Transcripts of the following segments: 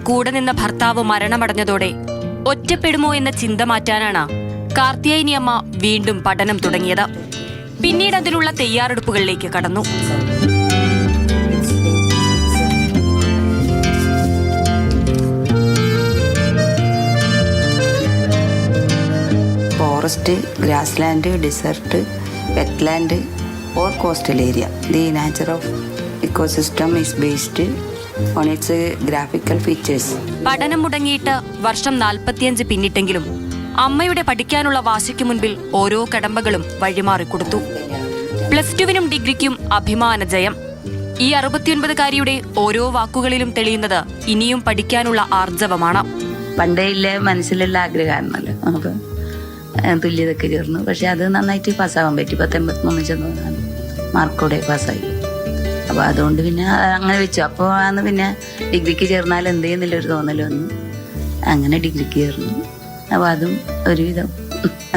കൂടെ നിന്ന ഭർത്താവ് മരണമടഞ്ഞതോടെ ഒറ്റപ്പെടുമോ എന്ന ചിന്ത മാറ്റാനാണ് കാർത്യായനിയമ്മ വീണ്ടും പഠനം തുടങ്ങിയത്. പിന്നീട് അതിനുള്ള തയ്യാറെടുപ്പുകളിലേക്ക് കടന്നു. Forest, grassland, dessert, wetland or coastal area. The nature of ecosystem is based on its graphical features. പഠനം മുടങ്ങിയിട്ട് വർഷം 45 പിന്നിട്ടെങ്കിലും അമ്മയുടെ പഠിക്കാനുള്ള വാശിക്ക് മുൻപിൽ ഓരോ കടമ്പകളും വഴിമാറിക്കൊടുത്തു. +2 ഡിഗ്രിക്കും അഭിമാന ജയം. ഈ 69-കാരിയുടെ ഓരോ വാക്കുകളിലും തെളിയുന്നത് ഇനിയും പഠിക്കാനുള്ള ആർജവമാണ്. പണ്ടേ ഇല്ല മനസ്സിലുള്ള ആഗ്രഹമാണല്ലോ. അപ്പോൾ തുല്യതൊക്കെ ചേർന്നു. പക്ഷെ അത് നന്നായിട്ട് പാസ്സാവാൻ പറ്റി. 83% മാർക്കോടെ പാസ്സായി. അപ്പോൾ അതുകൊണ്ട് പിന്നെ അങ്ങനെ വെച്ചു. അപ്പോൾ ആണ് പിന്നെ ഡിഗ്രിക്ക് ചേർന്നാൽ എന്ത് ചെയ്യുന്നില്ലൊരു തോന്നൽ വന്നു. അങ്ങനെ ഡിഗ്രിക്ക് ചേർന്നു. അപ്പോൾ അതും ഒരുവിധം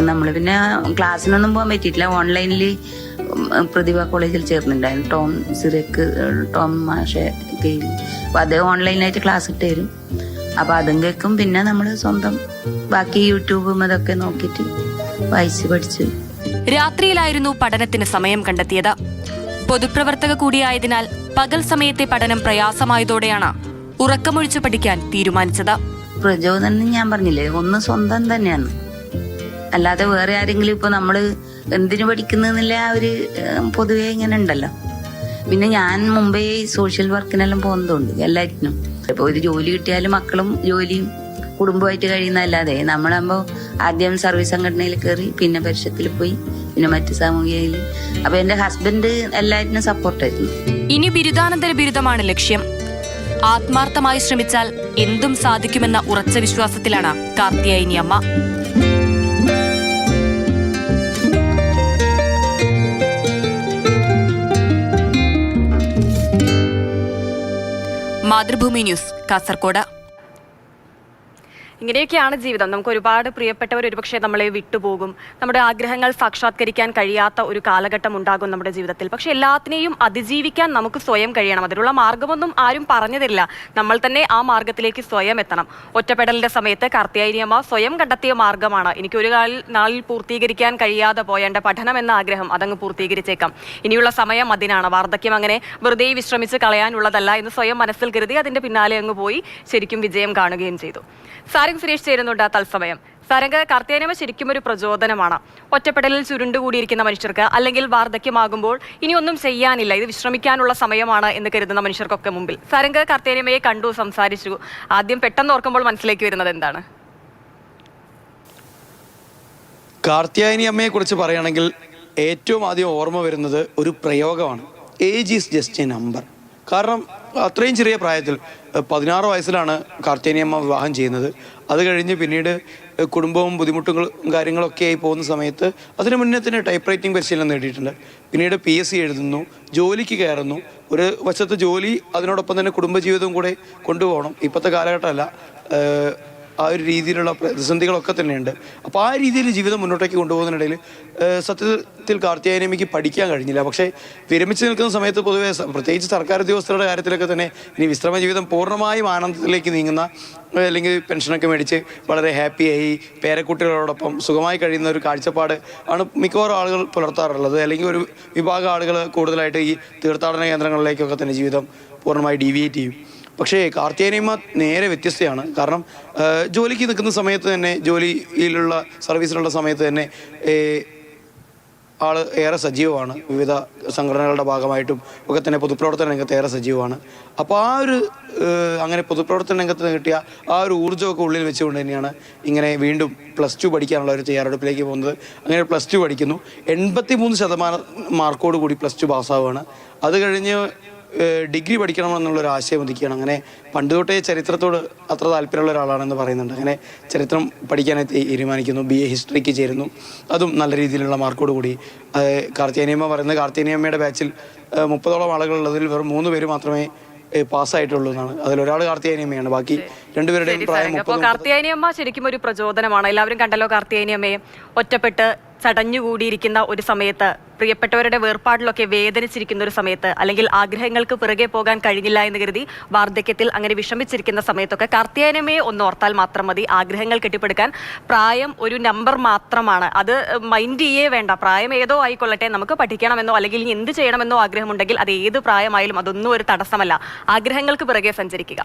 നമ്മൾ പിന്നെ ക്ലാസ്സിനൊന്നും പോകാൻ പറ്റിയിട്ടില്ല. ഓൺലൈനിൽ പ്രതിഭ കോളേജിൽ ചേർന്നിട്ടുണ്ടായിരുന്നു. ടോം മാഷെ കയ്യിൽ. അപ്പോൾ അത് ഓൺലൈനായിട്ട് ക്ലാസ് ഇട്ട് തരും. അപ്പോൾ അതും കേൾക്കും. പിന്നെ നമ്മൾ സ്വന്തം ബാക്കി യൂട്യൂബും അതൊക്കെ നോക്കിയിട്ട് വായിച്ച് പഠിച്ചു. രാത്രിയിലായിരുന്നു പഠനത്തിന് സമയം കണ്ടെത്തിയത്. പൊതുപ്രവർത്തക കൂടിയായതിനാൽ പകൽ സമയത്തെ പഠനം പ്രയാസമായതോടെയാണ് ഉറക്കമൊഴിച്ചു പഠിക്കാൻ തീരുമാനിച്ചത്. പ്രചോദനം ഞാൻ പറഞ്ഞില്ലേ, ഒന്ന് സ്വന്തം തന്നെയാണ്. അല്ലാതെ വേറെ ആരെങ്കിലും ഇപ്പോൾ നമ്മൾ എന്തിനു പഠിക്കുന്നില്ല ഒരു പൊതുവെ ഇങ്ങനെ ഉണ്ടല്ലോ. പിന്നെ ഞാൻ മുമ്പേ സോഷ്യൽ വർക്കിനെല്ലാം പോകുന്നതുകൊണ്ട് എല്ലാറ്റിനും. ഇപ്പോൾ ഒരു ജോലി കിട്ടിയാലും മക്കളും ജോലിയും കുടുംബമായിട്ട് കഴിയുന്നതല്ലാതെ നമ്മളാകുമ്പോൾ ആദ്യം സർവീസ് സംഘടനയിൽ കയറി, പിന്നെ പരിഷത്തിൽ പോയി, പിന്നെ മറ്റ് സാമൂഹികയിൽ. അപ്പോൾ എൻ്റെ ഹസ്ബൻഡ് എല്ലാറ്റിനും സപ്പോർട്ടായിരുന്നു. ഇനി ബിരുദാനന്തര ബിരുദമാണ് ലക്ഷ്യം. ആത്മാർത്ഥമായി ശ്രമിച്ചാൽ എന്തും സാധിക്കുമെന്ന ഉറച്ച വിശ്വാസത്തിലാണ് കാർത്യായനിയമ്മ. മാതൃഭൂമി ന്യൂസ്, കാസർഗോഡ്. ഇങ്ങനെയൊക്കെയാണ് ജീവിതം. നമുക്ക് ഒരുപാട് പ്രിയപ്പെട്ടവർ ഒരുപക്ഷെ നമ്മളെ വിട്ടുപോകും. നമ്മുടെ ആഗ്രഹങ്ങൾ സാക്ഷാത്കരിക്കാൻ കഴിയാത്ത ഒരു കാലഘട്ടം ഉണ്ടാകും നമ്മുടെ ജീവിതത്തിൽ. പക്ഷെ എല്ലാത്തിനെയും അതിജീവിക്കാൻ നമുക്ക് സ്വയം കഴിയണം. അതിനുള്ള മാർഗമൊന്നും ആരും പറഞ്ഞു തരില്ല. നമ്മൾ തന്നെ ആ മാർഗത്തിലേക്ക് സ്വയം എത്തണം. ഒറ്റപ്പെടലിന്റെ സമയത്ത് കാർത്യായനിയമ്മ സ്വയം കണ്ടെത്തിയ മാർഗമാണ്. എനിക്കൊരു നാളിൽ പൂർത്തീകരിക്കാൻ കഴിയാതെ പോയ എൻ്റെ പഠനം എന്ന ആഗ്രഹം അതങ്ങ് പൂർത്തീകരിച്ചേക്കാം. ഇനിയുള്ള സമയം അതിനാണ്. വാർദ്ധക്യം അങ്ങനെ വെറുതെ വിശ്രമിച്ച് കളയാനുള്ളതല്ല എന്ന് സ്വയം മനസ്സിൽ കരുതി അതിന്റെ പിന്നാലെ അങ്ങ് പോയി ശരിക്കും വിജയം കാണുകയും ചെയ്തു. സാരംഗ് സുരേഷ് ചേരുന്നുണ്ട് തത്സമയം. സാരംഗ്, കാർത്യായനിയമ്മ ശരിക്കും ഒരു പ്രചോദനമാണ്. ഒറ്റപ്പെടലിൽ ചുരുണ്ടുകൂടിയിരിക്കുന്ന മനുഷ്യർക്ക്, അല്ലെങ്കിൽ വാർദ്ധക്യമാകുമ്പോൾ ഇനി ഒന്നും ചെയ്യാനില്ല, ഇത് വിശ്രമിക്കാനുള്ള സമയമാണ് എന്ന് കരുതുന്ന മനുഷ്യർക്കൊക്കെ മുമ്പിൽ സാരംഗ് കാർത്യായനിയമ്മയെ കണ്ടു, സംസാരിച്ചു. ആദ്യം പെട്ടെന്ന് ഓർക്കുമ്പോൾ മനസ്സിലേക്ക് വരുന്നത് എന്താണ്? കാർത്യായനിയമ്മയെ കുറിച്ച് പറയുകയാണെങ്കിൽ ഏറ്റവും ആദ്യം ഓർമ്മ വരുന്നത് ഒരു പ്രയോഗമാണ്, age is just A number. കാരണം അത്രയും ചെറിയ പ്രായത്തിൽ 16 വയസ്സിലാണ് കാർത്യായനിയമ്മ വിവാഹം ചെയ്യുന്നത്. അത് കഴിഞ്ഞ് പിന്നീട് കുടുംബവും ബുദ്ധിമുട്ടുകളും കാര്യങ്ങളൊക്കെ ആയി പോകുന്ന സമയത്ത് അതിന് മുന്നേ തന്നെ ടൈപ്പ് റൈറ്റിംഗ് പരിശീലനം നേടിയിട്ടുണ്ട്. പിന്നീട് PSC എഴുതുന്നു, ജോലിക്ക് കയറുന്നു. ഒരു വശത്ത് ജോലി, അതിനോടൊപ്പം തന്നെ കുടുംബജീവിതവും കൂടെ കൊണ്ടുപോകണം. ഇപ്പോഴത്തെ കാലഘട്ടമല്ല, ആ ഒരു രീതിയിലുള്ള പ്രതിസന്ധികളൊക്കെ തന്നെയുണ്ട്. അപ്പോൾ ആ രീതിയിൽ ജീവിതം മുന്നോട്ടേക്ക് കൊണ്ടുപോകുന്നതിനിടയിൽ സത്യത്തിൽ കാർത്യായനിയമ്മയ്ക്ക് പഠിക്കാൻ കഴിഞ്ഞില്ല. പക്ഷേ വിരമിച്ച് നിൽക്കുന്ന സമയത്ത് പൊതുവെ പ്രത്യേകിച്ച് സർക്കാർ ഉദ്യോഗസ്ഥരുടെ കാര്യത്തിലൊക്കെ തന്നെ ഇനി വിശ്രമ ജീവിതം പൂർണ്ണമായും ആനന്ദത്തിലേക്ക് നീങ്ങുന്ന, അല്ലെങ്കിൽ പെൻഷനൊക്കെ മേടിച്ച് വളരെ ഹാപ്പിയായി പേരക്കുട്ടികളോടൊപ്പം സുഖമായി കഴിയുന്ന ഒരു കാഴ്ചപ്പാട് ആണ് മിക്കവാറും ആളുകൾ പുലർത്താറുള്ളത്. അല്ലെങ്കിൽ ഒരു വിഭാഗം ആളുകൾ കൂടുതലായിട്ട് ഈ തീർത്ഥാടന കേന്ദ്രങ്ങളിലേക്കൊക്കെ തന്നെ ജീവിതം പൂർണ്ണമായി ഡീവിയേറ്റ് ചെയ്യും. പക്ഷേ കാർത്യായനിയമ്മ നേരെ വ്യത്യസ്തയാണ്. കാരണം ജോലിക്ക് നിൽക്കുന്ന സമയത്ത് തന്നെ, ജോലിയിലുള്ള സർവീസിലുള്ള സമയത്ത് തന്നെ ആൾ ഏറെ സജീവമാണ്. വിവിധ സംഘടനകളുടെ ഭാഗമായിട്ടും ഒക്കെ തന്നെ പൊതുപ്രവർത്തന രംഗത്ത് ഏറെ സജീവമാണ്. അപ്പോൾ ആ ഒരു അങ്ങനെ പൊതുപ്രവർത്തന രംഗത്ത് കിട്ടിയ ആ ഒരു ഊർജ്ജമൊക്കെ ഉള്ളിൽ വെച്ചുകൊണ്ട് തന്നെയാണ് ഇങ്ങനെ വീണ്ടും +2 പഠിക്കാനുള്ള ഒരു തയ്യാറെടുപ്പിലേക്ക് പോകുന്നത്. അങ്ങനെ +2 പഠിക്കുന്നു. 83% മാർക്കോട് കൂടി +2 പാസ്സാവുകയാണ്. അത് കഴിഞ്ഞ് ഡിഗ്രി പഠിക്കണമെന്നുള്ളൊരു ആശയം ഉദിക്കുകയാണ്. അങ്ങനെ പണ്ട് തൊട്ടേ ചരിത്രത്തോട് അത്ര താല്പര്യമുള്ള ഒരാളാണെന്ന് പറയുന്നുണ്ട്. അങ്ങനെ ചരിത്രം പഠിക്കാനായി തീരുമാനിക്കുന്നു. BA ഹിസ്റ്ററിക്ക് ചേരുന്നു. അതും നല്ല രീതിയിലുള്ള മാർക്കോട് കൂടി. കാർത്യായനിയമ്മ പറയുന്നത് കാർത്യായനിയമ്മയുടെ ബാച്ചിൽ 30ഓളം ആളുകളുള്ളതിൽ വെറും 3 പേര് മാത്രമേ പാസ്സായിട്ടുള്ളൂ എന്നാണ്. അതിലൊരാൾ കാർത്യായനിയമ്മയാണ്. ബാക്കി രണ്ടുപേരുടെയും പ്രായം അപ്പോൾ 30. കാർത്തിയായനിയമ്മ ശരിക്കും ഒരു പ്രചോദനമാണ്. എല്ലാവരും കണ്ടല്ലോ കാർത്തിയായനിയമ്മയെ ഒറ്റപ്പെട്ട് ചടഞ്ഞുകൂടിയിരിക്കുന്ന ഒരു സമയത്ത്, പ്രിയപ്പെട്ടവരുടെ വേർപാടിലൊക്കെ വേദനിച്ചിരിക്കുന്ന ഒരു സമയത്ത്, അല്ലെങ്കിൽ ആഗ്രഹങ്ങൾക്ക് പിറകെ പോകാൻ കഴിഞ്ഞില്ല എന്ന് കരുതി വാർദ്ധക്യത്തിൽ അങ്ങനെ വിഷമിച്ചിരിക്കുന്ന സമയത്തൊക്കെ കാർത്തിയായനിയമ്മയെ ഒന്ന് ഓർത്താൽ മാത്രം മതി. ആഗ്രഹങ്ങൾ കെട്ടിപ്പടുക്കാൻ പ്രായം ഒരു നമ്പർ മാത്രമാണ്. അത് മൈൻഡ് ചെയ്യേ വേണ്ട. പ്രായം ഏതോ ആയിക്കൊള്ളട്ടെ, നമുക്ക് പഠിക്കണമെന്നോ അല്ലെങ്കിൽ ഇനി എന്ത് ചെയ്യണമെന്നോ ആഗ്രഹമുണ്ടെങ്കിൽ അത് ഏത് പ്രായമായാലും അതൊന്നും ഒരു തടസ്സമല്ല. ആഗ്രഹങ്ങൾക്ക് പിറകെ സഞ്ചരിക്കുക.